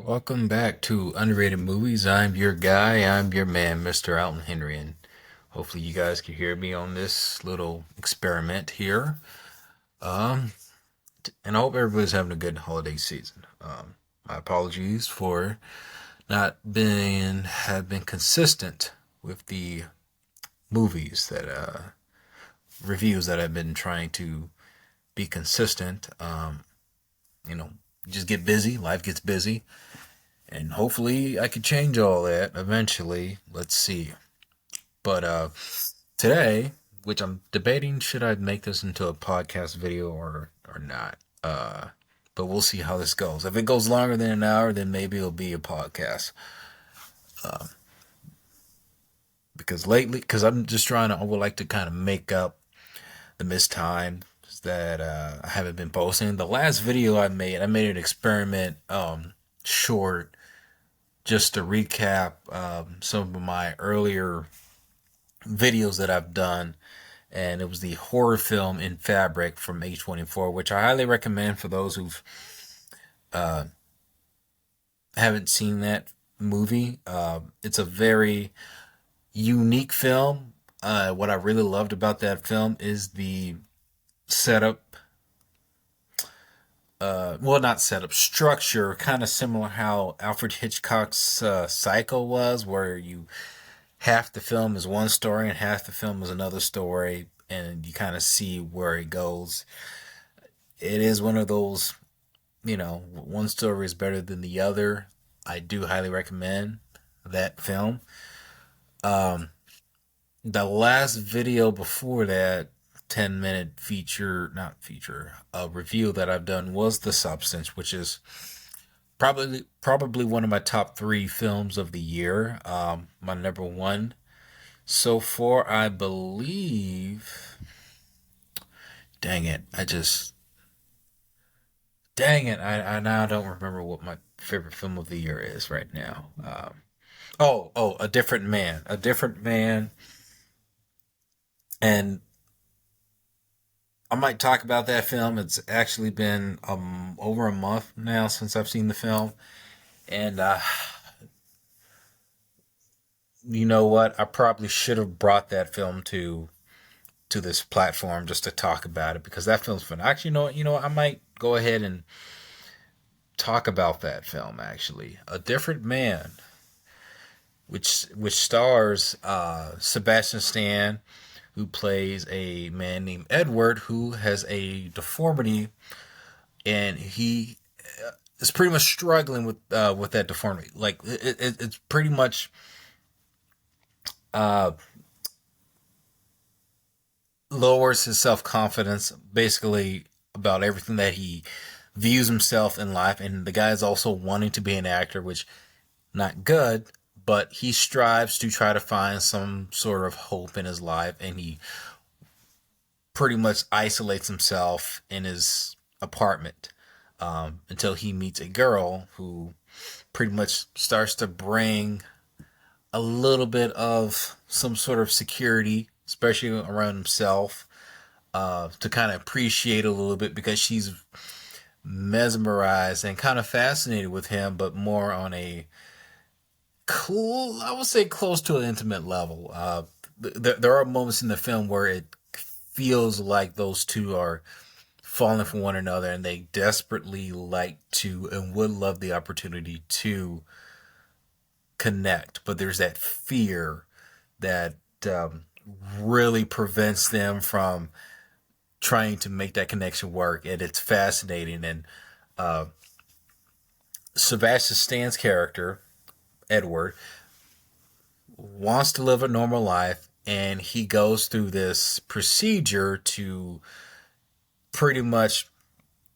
Welcome back to Underrated Movies. I'm your guy. I'm your man, Mr. Alton Henry, and hopefully you guys can hear me on this little experiment here. Um, and I hope everybody's having a good holiday season. My apologies for not being have been consistent with the movies that reviews that I've been trying to be consistent. You know, just get busy. Life gets busy. And hopefully I could change all that eventually. Let's see. But today, which I'm debating should I make this into a podcast video or not. But we'll see how this goes. If it goes longer than an hour, then maybe it'll be a podcast. Because lately, because I'm just trying to, I would like to kind of make up the missed time that I haven't been posting. The last video I made an experiment short just to recap some of my earlier videos that I've done, and it was the horror film In Fabric from A24, which I highly recommend for those who uh, haven't seen that movie. It's a very unique film. What I really loved about that film is the setup. Well, not setup, structure, kind of similar how Alfred Hitchcock's Psycho was, where you half the film is one story and half the film is another story, and you kind of see where it goes. It is one of those, one story is better than the other. I do highly recommend that film. Um, the last video before that, 10-minute feature, not feature, a review that I've done was The Substance, which is probably one of my top three films of the year. My number one so far, I believe. Dang it! Dang it! I now don't remember what my favorite film of the year is right now. A Different Man, A Different Man, and I might talk about that film. It's actually been over a month now since I've seen the film, and you know what? I probably should have brought that film to this platform just to talk about it because that film's fun. Actually, you know what? I might go ahead and talk about that film. Actually, A Different Man, which stars Sebastian Stan, who plays a man named Edward who has a deformity, and he is pretty much struggling with that deformity. Like it's pretty much uh, lowers his self confidence, basically about everything that he views himself in life. And the guy is also wanting to be an actor, which not good, but he strives to try to find some sort of hope in his life, and he pretty much isolates himself in his apartment until he meets a girl who pretty much starts to bring a little bit of some sort of security, especially around himself, to kind of appreciate a little bit because she's mesmerized and kind of fascinated with him, but more on a cool, I would say close to an intimate level. There are moments in the film where it feels like those two are falling for one another and they desperately like to and would love the opportunity to connect, but there's that fear that um, really prevents them from trying to make that connection work, and it's fascinating. And uh, Sebastian Stan's character Edward wants to live a normal life, and he goes through this procedure to pretty much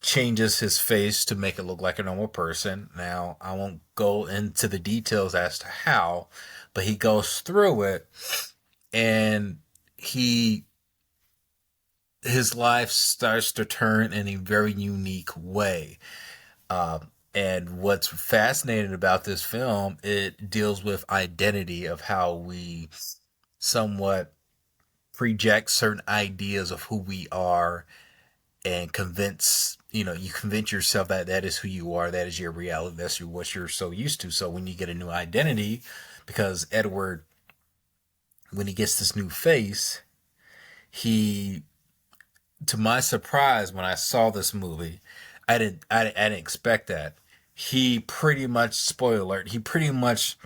changes his face to make it look like a normal person. Now, I won't go into the details as to how, but he goes through it, and he his life starts to turn in a very unique way. And what's fascinating about this film, it deals with identity of how we somewhat project certain ideas of who we are and convince you convince yourself that that is who you are, that is your reality, that's what you're so used to. So when you get a new identity, because Edward, when he gets this new face, he, to my surprise, when I saw this movie, I didn't expect that. He pretty much, spoiler alert, he pretty much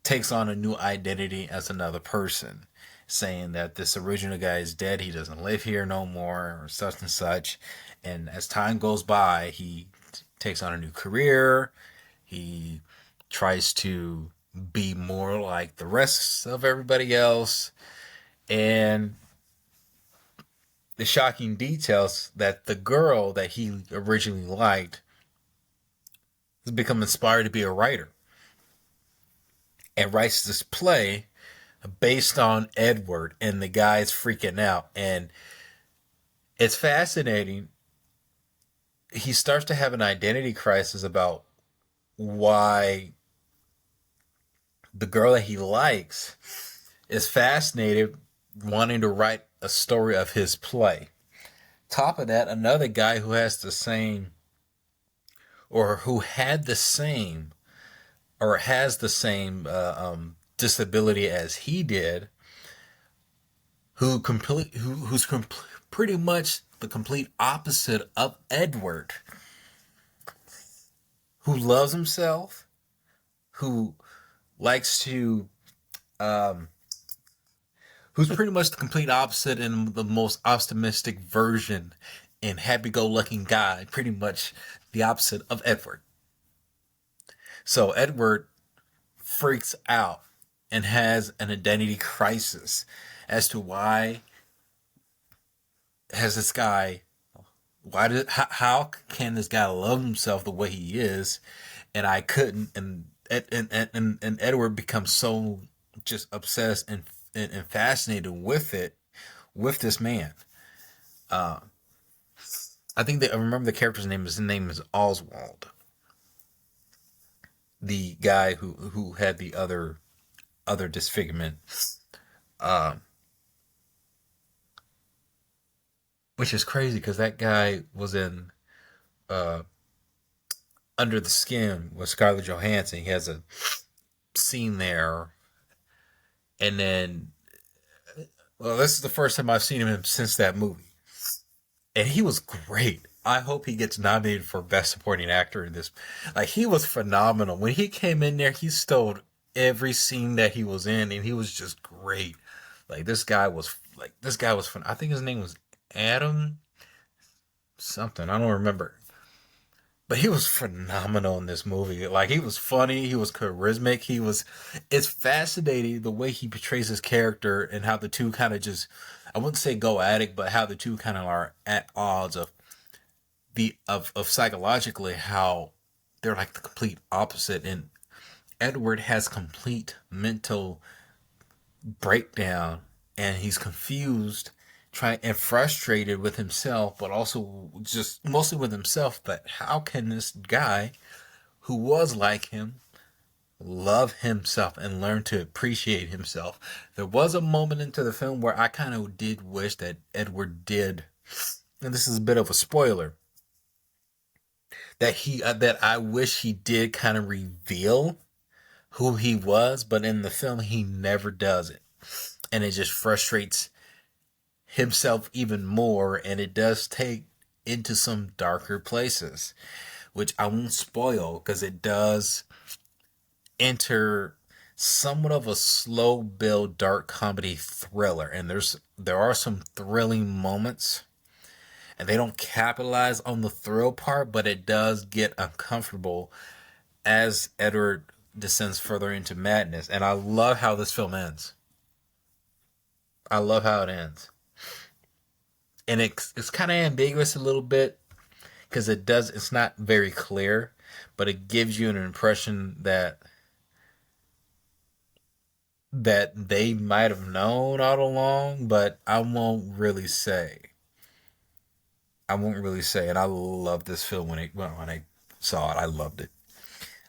takes on a new identity as another person, saying that this original guy is dead, he doesn't live here no more, or such and such. And as time goes by, he takes on a new career. He tries to be more like the rest of everybody else. And the shocking details that the girl that he originally liked has become inspired to be a writer and writes this play based on Edward, and the guy's freaking out. And it's fascinating. He starts to have an identity crisis about why the girl that he likes is fascinated, wanting to write a story of his play. Top of that, another guy who has the same, or who had the same, or has the same disability as he did, pretty much the complete opposite of Edward, who loves himself, who likes to, um, who's pretty much the complete opposite and the most optimistic version and happy-go-lucky guy, pretty much the opposite of Edward. So Edward freaks out and has an identity crisis as to why has this guy, how can this guy love himself the way he is and I couldn't. And Edward becomes so just obsessed and fascinated with it, with this man. uh I think that I remember the character's name. His name is Oswald, the guy who had the other disfigurement, uh, which is crazy because that guy was in uh, Under the Skin with Scarlett Johansson. He has a scene there, and then, well, this is the first time I've seen him since that movie, and he was great. I hope he gets nominated for Best Supporting Actor in this. Like, he was phenomenal when he came in there. He stole every scene that he was in, and he was just great. This guy was fun. I think his name was Adam something. I don't remember. But he was phenomenal in this movie. Like, he was funny, he was charismatic, he was. It's fascinating the way he portrays his character and how the two kind of just, I wouldn't say go at it, but how the two kind of are at odds of psychologically how they're like the complete opposite. And Edward has complete mental breakdown, and he's confused, trying and frustrated with himself, but also just mostly with himself. But how can this guy who was like him love himself and learn to appreciate himself? There was a moment into the film where I kind of did wish that Edward did, and this is a bit of a spoiler, that I wish he did kind of reveal who he was, but in the film he never does it, and it just frustrates himself even more, and it does take into some darker places, which I won't spoil because it does enter somewhat of a slow build dark comedy thriller, and there are some thrilling moments, and they don't capitalize on the thrill part, but it does get uncomfortable as Edward descends further into madness. And I love how this film ends. I love how it ends. And it's kind of ambiguous a little bit because it's not very clear, but it gives you an impression that they might have known all along, but I won't really say. And I loved this film when I saw it. I loved it.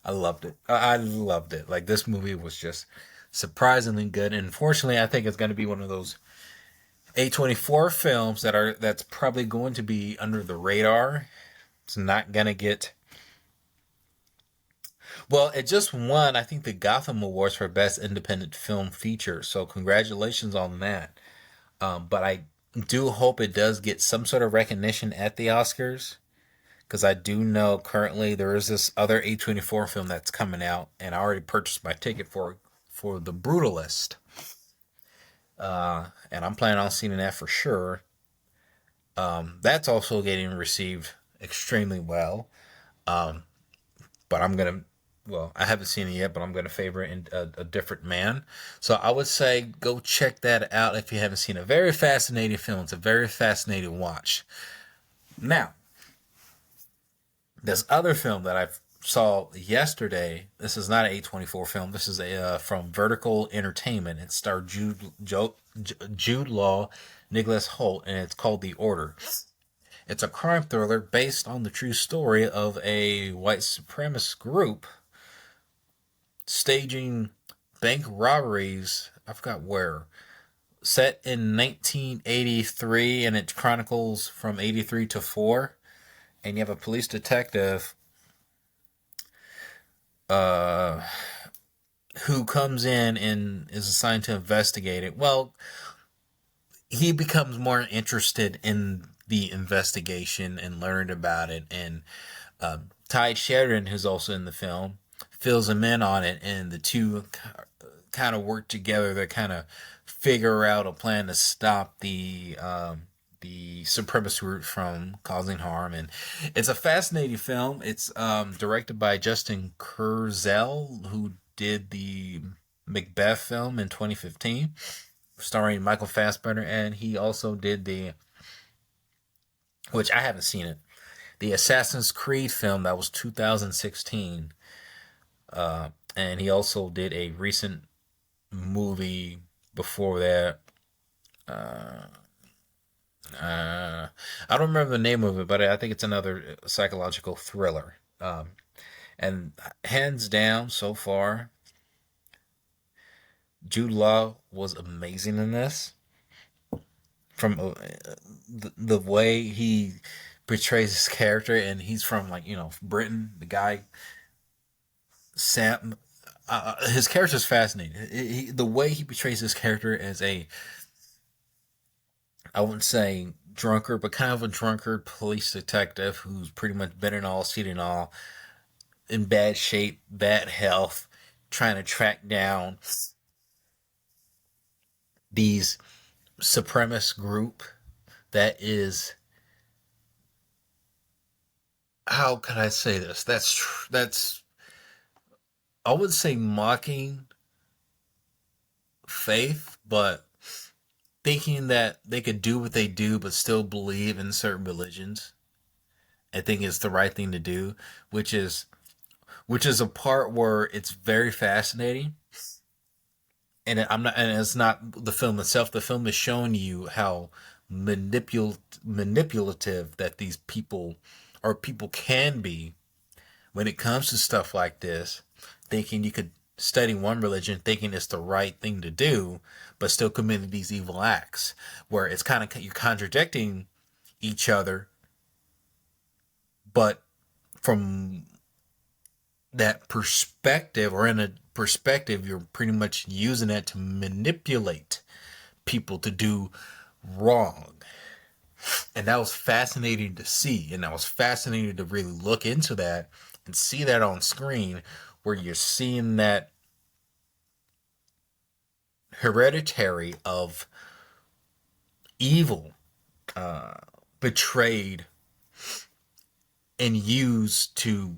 I loved it. I loved it. Like, this movie was just surprisingly good. And unfortunately, I think it's going to be one of those A24 films that's probably going to be under the radar. It's not gonna get well. It just won, I think, the Gotham Awards for Best Independent Film Feature. So congratulations on that. But I do hope it does get some sort of recognition at the Oscars because I do know currently there is this other A24 film that's coming out, and I already purchased my ticket for The Brutalist, and I'm planning on seeing that for sure. That's also getting received extremely well. Um, but I'm gonna, well, I haven't seen it yet, but I'm gonna favor it in a different man. So I would say go check that out if you haven't seen it. Very fascinating film. It's a very fascinating watch. Now, this other film that I saw yesterday. This is not an A24 film. This is a from Vertical Entertainment. It starred Jude Law, Nicholas Holt, and it's called The Order. It's a crime thriller based on the true story of a white supremacist group staging bank robberies. I forgot where. Set in 1983, and it chronicles from 83 to 4. And you have a police detective uh, who comes in and is assigned to investigate it. Well, he becomes more interested in the investigation and learned about it. And Ty Sheridan, who's also in the film, fills him in on it, and the two kind of work together to kind of figure out a plan to stop the supremacist group from causing harm. And it's a fascinating film. It's directed by Justin Kurzel, who did the Macbeth film in 2015, starring Michael Fassbender, and he also did which I haven't seen it, the Assassin's Creed film that was 2016. And he also did a recent movie before that. I don't remember the name of it, but I think it's another psychological thriller. And hands down, so far, Jude Law was amazing in this. From the way he portrays his character, and he's from, like, Britain. The guy Sam, his character is fascinating. The way he portrays his character as I wouldn't say drunkard, but kind of a drunkard police detective who's pretty much been in all, seen in all, in bad shape, bad health, trying to track down these supremacist group that is, how can I say this? That's I would say mocking faith, but thinking that they could do what they do but still believe in certain religions. I think is the right thing to do, which is which is a part where it's very fascinating. And it's not the film itself. The film is showing you how manipulative that these people or people can be when it comes to stuff like this, thinking you could study one religion, thinking it's the right thing to do, but still committing these evil acts, where it's kind of you're contradicting each other, but from that perspective, or in a perspective, you're pretty much using that to manipulate people to do wrong. And that was fascinating to see, and that was fascinating to really look into that and see that on screen, where you're seeing that hereditary of evil betrayed and used to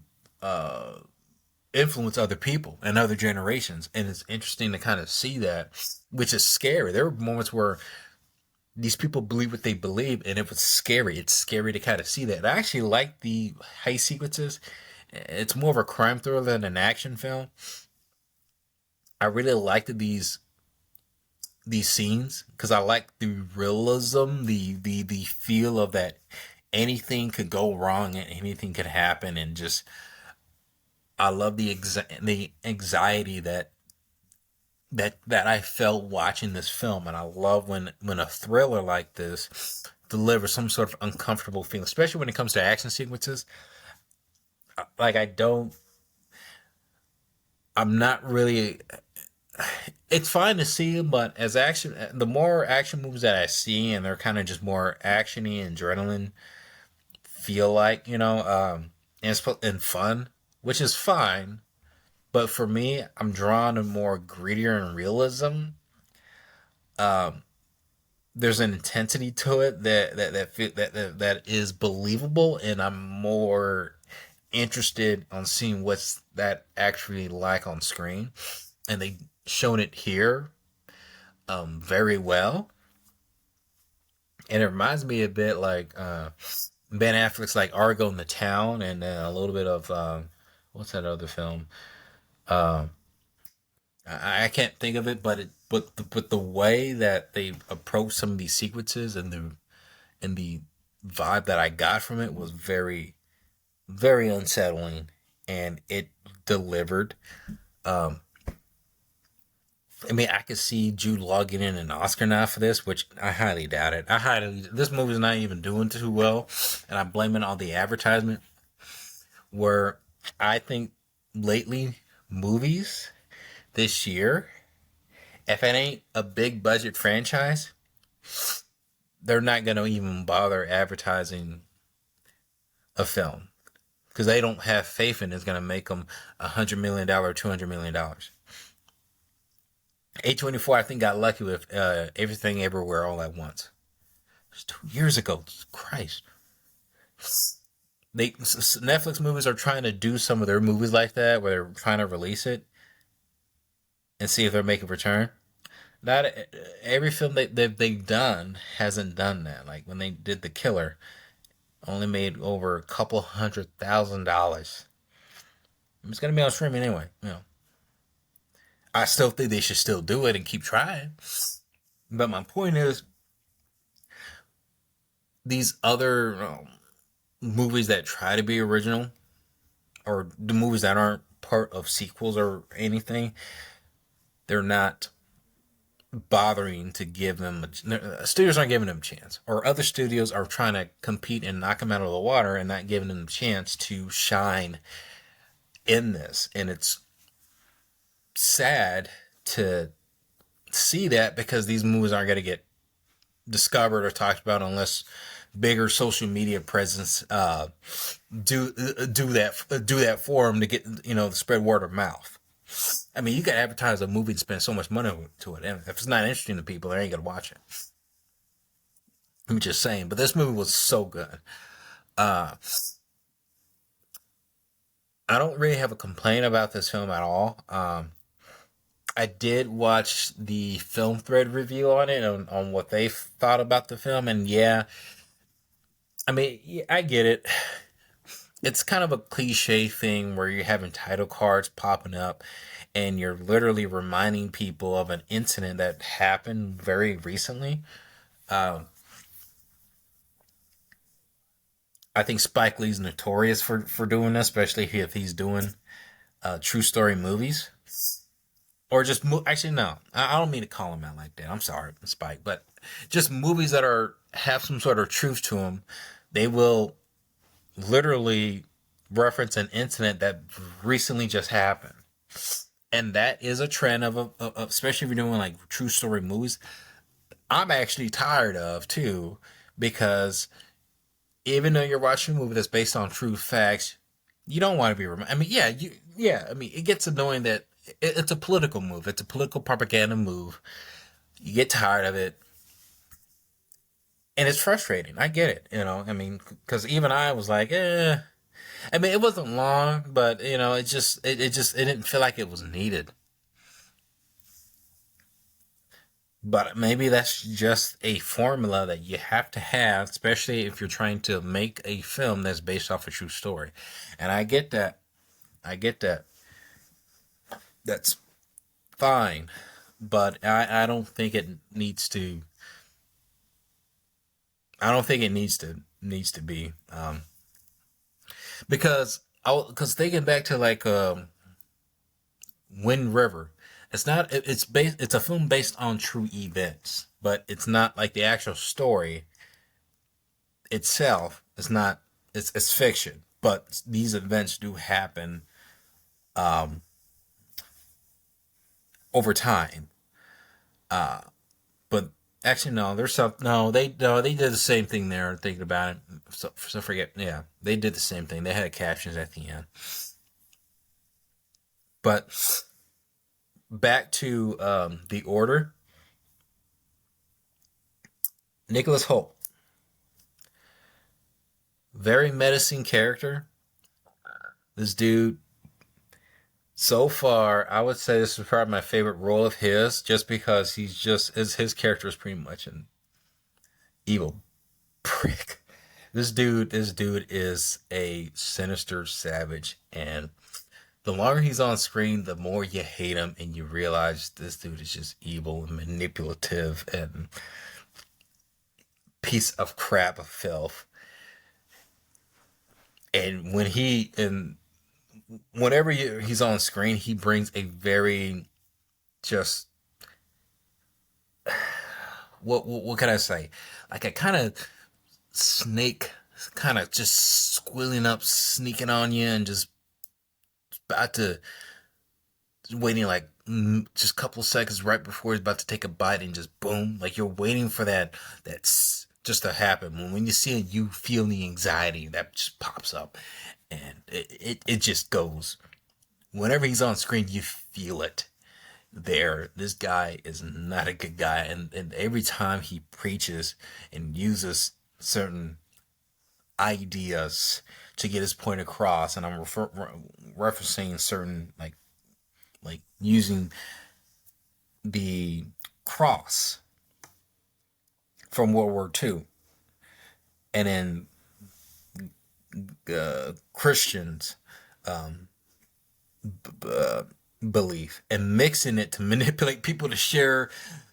influence other people and other generations. And it's interesting to kind of see that, which is scary. There were moments where these people believe what they believe, and it was scary. It's scary to kind of see that. I actually like the heist sequences. It's more of a crime thriller than an action film. I really liked these scenes because I like the realism, the feel of that anything could go wrong and anything could happen, and just I love the anxiety that that I felt watching this film, and I love when a thriller like this delivers some sort of uncomfortable feeling, especially when it comes to action sequences. Like I'm not really. It's fine to see, but as action, the more action movies that I see, and they're kind of just more actiony and adrenaline feel like, and fun, which is fine. But for me, I'm drawn to more grittier and realism. There's an intensity to it that is believable, and I'm more interested on seeing what's that actually like on screen, and they shown it here very well. And it reminds me a bit like Ben Affleck's like Argo in the Town, and a little bit of what's that other film? I can't think of it, but the way that they approach some of these sequences and the vibe that I got from it was very unsettling, and it delivered. Um, I mean, I could see Jude Law getting an Oscar now for this, which I highly doubt it. This movie's not even doing too well, and I'm blaming all the advertisement. Where I think lately movies this year, if it ain't a big budget franchise, they're not gonna even bother advertising a film because they don't have faith in it's gonna make them $100 million, $200 million. A24, I think, got lucky with Everything Everywhere All at Once. It was 2 years ago. Christ. Netflix movies are trying to do some of their movies like that, where they're trying to release it and see if they're making a return. Not every film they've done hasn't done that. Like when they did The Killer, only made over a couple $100,000. It's gonna be on streaming anyway. I still think they should still do it and keep trying. But my point is, these other movies that try to be original, or the movies that aren't part of sequels or anything, they're not bothering to give them studios aren't giving them a chance, or other studios are trying to compete and knock them out of the water and not giving them a chance to shine in this. And it's sad to see that, because these movies aren't going to get discovered or talked about unless bigger social media presence do that for them to get spread word of mouth. I mean, you can advertise a movie and spend so much money to it, and if it's not interesting to people, they ain't gonna watch it. I'm just saying. But this movie was so good. Uh, I don't really have a complaint about this film at all. I did watch the film thread review on it, on what they thought about the film, and yeah, I mean, yeah, I get it. It's kind of a cliche thing where you're having title cards popping up, and you're literally reminding people of an incident that happened very recently. Um, I think Spike Lee's notorious for doing this, especially if he's doing true story movies. Or just actually, no, I don't mean to call him out like that. I'm sorry, Spike, but just movies that are have some sort of truth to them. They will literally reference an incident that recently just happened, and that is a trend of especially if you're doing like true story movies. I'm actually tired of too, because even though you're watching a movie that's based on true facts, you don't want to be reminded. I mean, yeah. I mean, it gets annoying that it's a political move. It's a political propaganda move. You get tired of it, and it's frustrating. I get it. I mean, because even I was like, eh. I mean, it wasn't long, but it didn't feel like it was needed. But maybe that's just a formula that you have to have, especially if you're trying to make a film that's based off a true story. And I get that. I get that. That's fine. But I don't think it needs to. I don't think it needs to be, because thinking back to like Wind River, It's not. It's based. It's a film based on true events, but it's not like the actual story itself. It's not. It's fiction, but these events do happen over time. But actually, no. There's some. No. They did the same thing there. Thinking about it, so forget. Yeah, they did the same thing. They had captions at the end. But back to the order. Nicholas Holt, very menacing character. This dude, so far, I would say this is probably my favorite role of his, just because his character is pretty much an evil prick. This dude is a sinister savage, and the longer he's on screen, the more you hate him, and you realize this dude is just evil and manipulative and piece of crap of filth. And whenever he's on screen, he brings a very just what can I say? Like a kind of snake, kind of just squealing up, sneaking on you, and just about to waiting like just a couple seconds right before he's about to take a bite, and just boom, like you're waiting for that's just to happen. When you see it, you feel the anxiety that just pops up, and it just goes. Whenever he's on screen, you feel it there. This guy is not a good guy, and every time he preaches and uses certain ideas to get his point across, and I'm referencing certain like using the cross from World War II, and then Christians belief, and mixing it to manipulate people to share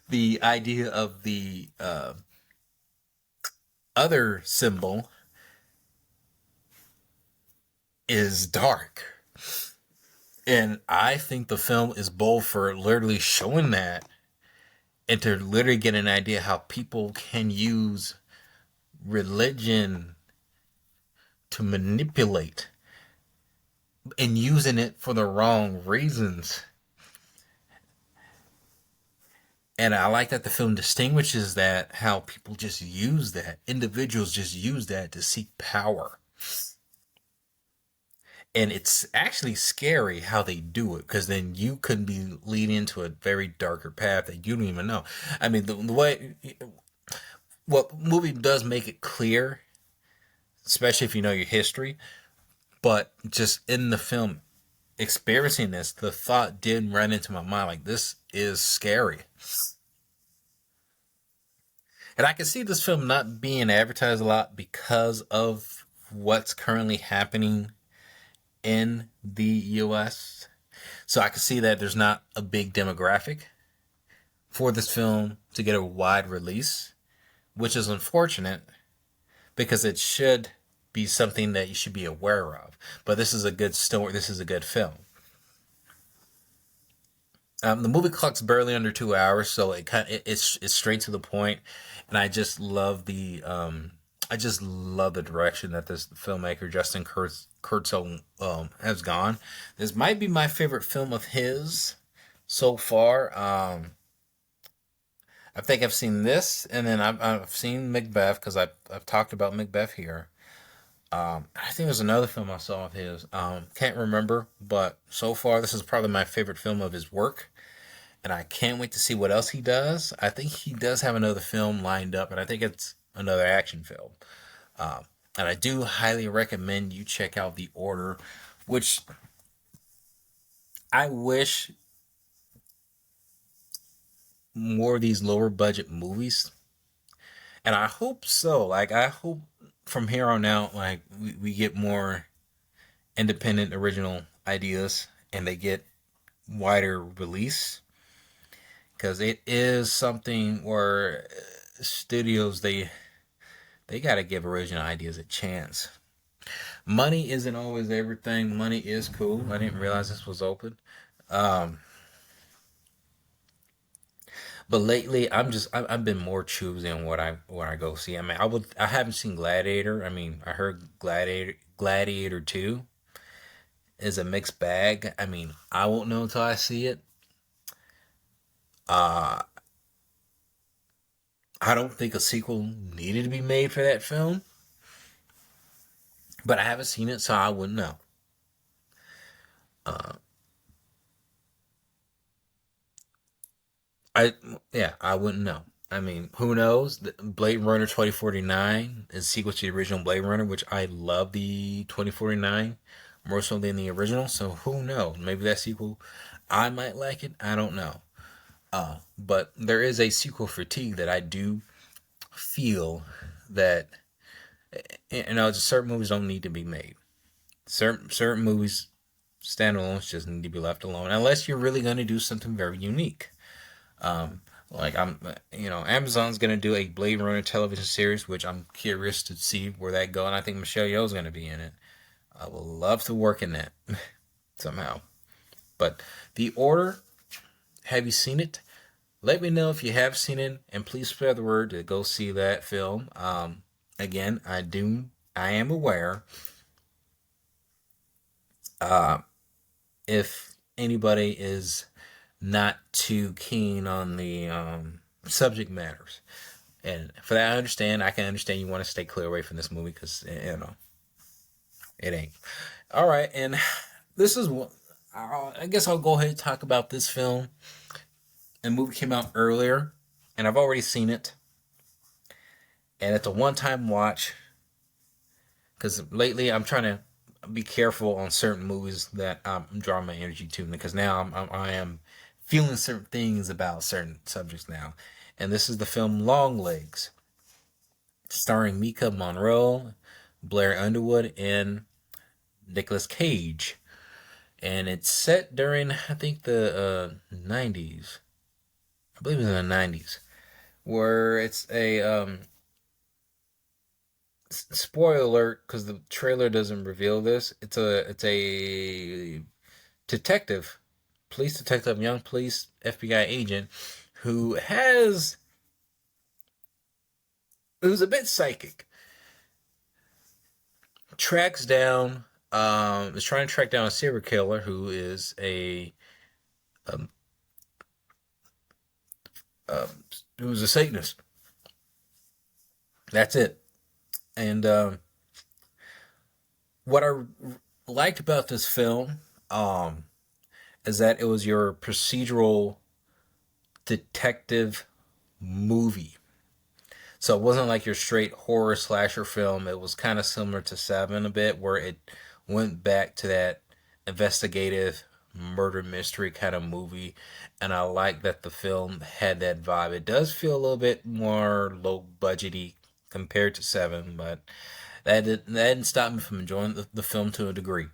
the idea of the other symbol is dark. And I think the film is bold for literally showing that, and to literally get an idea how people can use religion to manipulate, and using it for the wrong reasons. And I like that the film distinguishes that, how people just use that, individuals just use that to seek power. And it's actually scary how they do it, because then you could be leading into a very darker path that you don't even know. I mean, the way what movie does make it clear, especially if you know your history, but just in the film experiencing this, the thought did run into my mind like, this is scary. And I can see this film not being advertised a lot because of what's currently happening in the US. So I can see that there's not a big demographic for this film to get a wide release, which is unfortunate, because it should be something that you should be aware of. But this is a good story. This is a good film. The movie clock's barely under 2 hours, so it's straight to the point, and I just love the direction that this filmmaker Justin Kurzel has gone. This might be my favorite film of his so far. I think I've seen this, and then I've seen Macbeth, because I've talked about Macbeth here. I think there's another film I saw of his. Can't remember, but so far this is probably my favorite film of his work, and I can't wait to see what else he does. I think he does have another film lined up, and I think it's another action film. And I do highly recommend you check out The Order, which I wish more of these lower budget movies, and I hope so. Like, I hope from here on out, like, we get more independent original ideas, and they get wider release, because it is something where studios, they got to give original ideas a chance. Money isn't always everything. Money is cool. I didn't realize this was open. But lately, I've been more choosy on what I go see. I mean, I haven't seen Gladiator. I mean, I heard Gladiator 2 is a mixed bag. I mean, I won't know until I see it. Uh, I don't think a sequel needed to be made for that film, but I haven't seen it, so I wouldn't know. Uh, I yeah, I wouldn't know. I mean, who knows? Blade Runner 2049 is sequel to the original Blade Runner, which I love the 2049 more so than the original. So who knows? Maybe that sequel, I might like it. I don't know. But there is a sequel fatigue that I do feel that certain movies don't need to be made. Certain movies standalones just need to be left alone unless you're really going to do something very unique. Um, like Amazon's gonna do a Blade Runner television series, which I'm curious to see where that go, and I think Michelle Yeoh's gonna be in it. I would love to work in that somehow. But The Order, have you seen it? Let me know if you have seen it, and please spread the word to go see that film. Again, I am aware. Uh, if anybody is not too keen on the subject matters. And for that, I understand. I can understand you want to stay clear away from this movie because it ain't. All right, and this is what I guess I'll go ahead and talk about this film. The movie came out earlier, and I've already seen it, and it's a one-time watch. Because lately, I'm trying to be careful on certain movies that I'm drawing my energy to, because now I am feeling certain things about certain subjects now. And this is the film Longlegs, starring Mika Monroe, Blair Underwood, and Nicolas Cage. And it's set during, I think, the 90s. I believe it's in the 90s. Where it's a, spoiler alert, because the trailer doesn't reveal this. It's a detective, police detective, young police FBI agent who who's a bit psychic, tracks down is trying to track down a serial killer who is um, who's a Satanist. That's it. And what I liked about this film is that it was your procedural detective movie. So it wasn't like your straight horror slasher film. It was kind of similar to Seven a bit, where it went back to that investigative murder mystery kind of movie. And I like that the film had that vibe. It does feel a little bit more low budgety compared to Seven, but that didn't stop me from enjoying the film to a degree.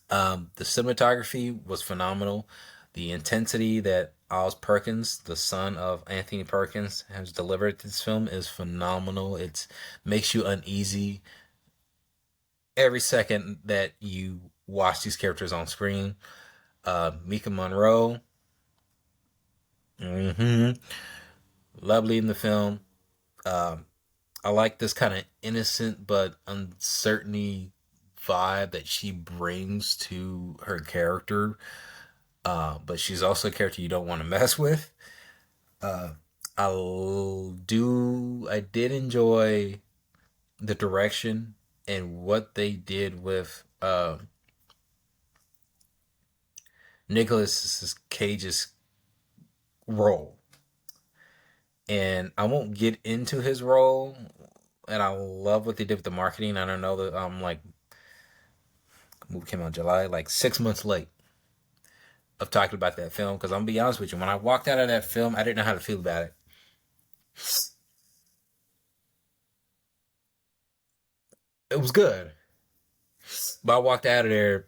The cinematography was phenomenal. The intensity that Oz Perkins, the son of Anthony Perkins, has delivered this film is phenomenal. It makes you uneasy every second that you watch these characters on screen. Mika Monroe, mm-hmm, lovely in the film. Um, I like this kind of innocent but uncertainty vibe that she brings to her character. But she's also a character you don't want to mess with. Uh, I did enjoy the direction and what they did with Nicholas Cage's role. And I won't get into his role. And I love what they did with the marketing. I don't know that I'm like, movie came out in July, like 6 months late of talking about that film. Because I'm gonna be honest with you, when I walked out of that film, I didn't know how to feel about it. It was good, but I walked out of there,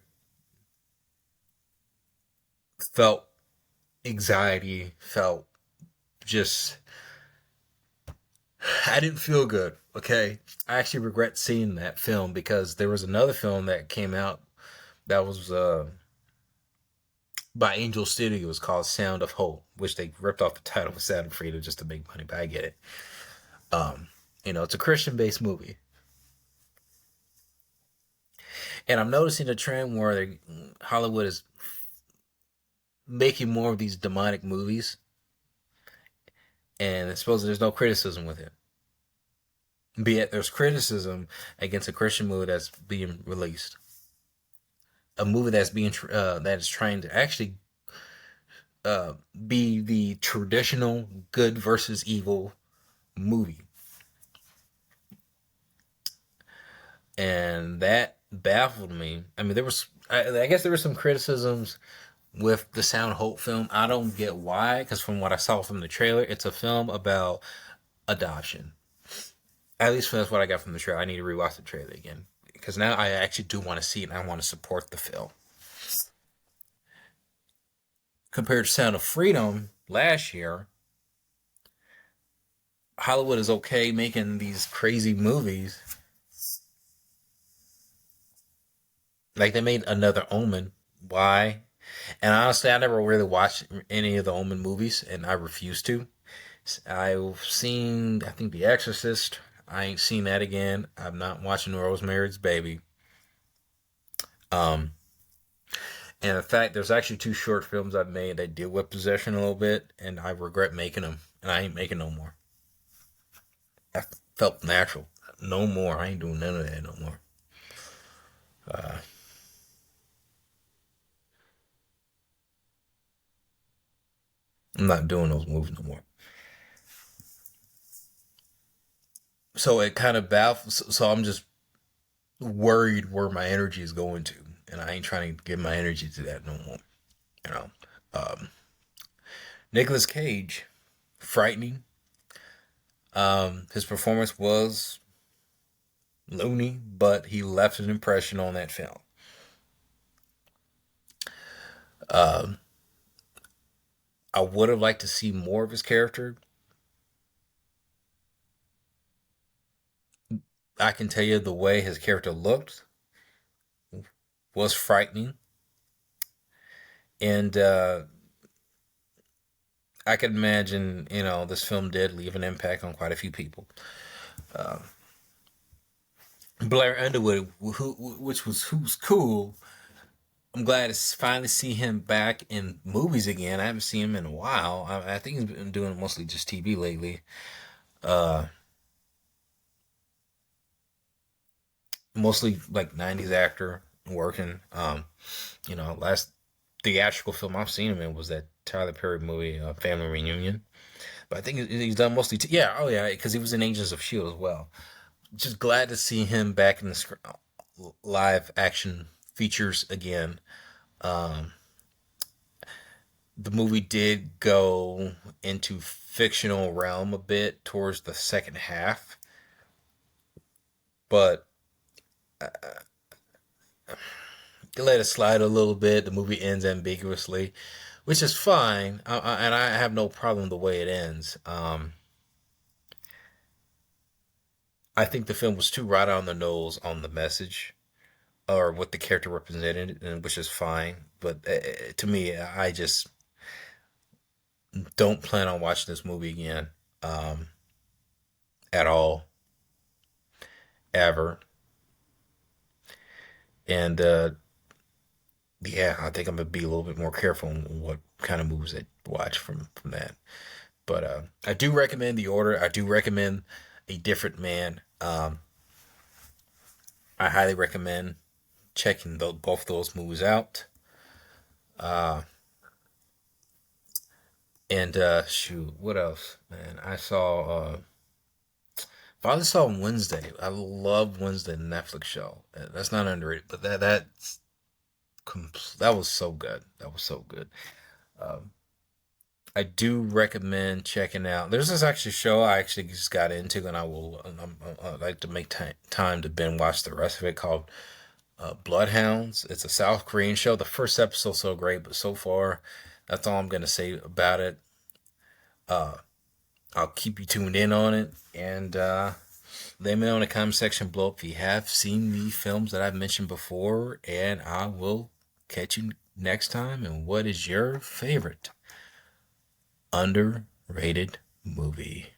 felt anxiety, felt just, I didn't feel good. Okay, I actually regret seeing that film because there was another film that came out that was by Angel Studios called Sound of Hope, which they ripped off the title of Sound of Freedom just to make money, but I get it. Um, it's a Christian based movie. And I'm noticing a trend where Hollywood is making more of these demonic movies, and I suppose there's no criticism with it. Be it there's criticism against a Christian movie that's being released, a movie that is trying to actually be the traditional good versus evil movie, and that baffled me. I mean, I guess there were some criticisms with the Sound Hope film. I don't get why, because from what I saw from the trailer, it's a film about adoption. At least that's what I got from the trailer. I need to rewatch the trailer again because now I actually do want to see it and I want to support the film. Compared to Sound of Freedom last year, Hollywood is okay making these crazy movies. Like they made another Omen. Why? And honestly, I never really watched any of the Omen movies, and I refuse to. I've seen, I think, The Exorcist. I ain't seen that again. I'm not watching Rosemary's Baby. Um, and in fact, there's actually two short films I've made that deal with possession a little bit, and I regret making them, and I ain't making no more. I felt natural. No more. I ain't doing none of that no more. Uh, I'm not doing those movies no more. So it kind of baffles. So I'm just worried where my energy is going to, and I ain't trying to give my energy to that no more. You know, um, Nicolas Cage, frightening. His performance was loony, but he left an impression on that film. Um, I would have liked to see more of his character. I can tell you the way his character looked was frightening, and I can imagine, this film did leave an impact on quite a few people. Uh, Blair Underwood, who's cool. I'm glad to finally see him back in movies again. I haven't seen him in a while. I think he's been doing mostly just TV lately. Uh, Mostly like '90s actor working. Last theatrical film I've seen him in was that Tyler Perry movie, Family Reunion. But I think he's done mostly. Yeah, oh yeah, because he was in Agents of Shield as well. Just glad to see him back in the live action features again. Um, the movie did go into fictional realm a bit towards the second half, but they let it slide a little bit. The movie ends ambiguously, which is fine, and I have no problem the way it ends. I think the film was too right on the nose on the message or what the character represented, and which is fine. But to me, I just don't plan on watching this movie again, um, at all, ever. And yeah, I think I'm gonna be a little bit more careful on what kind of movies I watch from that. But I do recommend The Order. I do recommend A Different Man. I highly recommend checking both those movies out. Uh, and shoot, what else, man? Finally saw Wednesday. I love Wednesday, the Netflix show. That's not underrated, but that was so good. That was so good. Um, I do recommend checking out. There's this actually show I actually just got into, and I'd like to make time to binge watch the rest of it. Called Bloodhounds. It's a South Korean show. The first episode's so great, but so far, that's all I'm gonna say about it. Uh, I'll keep you tuned in on it, and let me know in the comment section below if you have seen the films that I've mentioned before, and I will catch you next time. And what is your favorite underrated movie?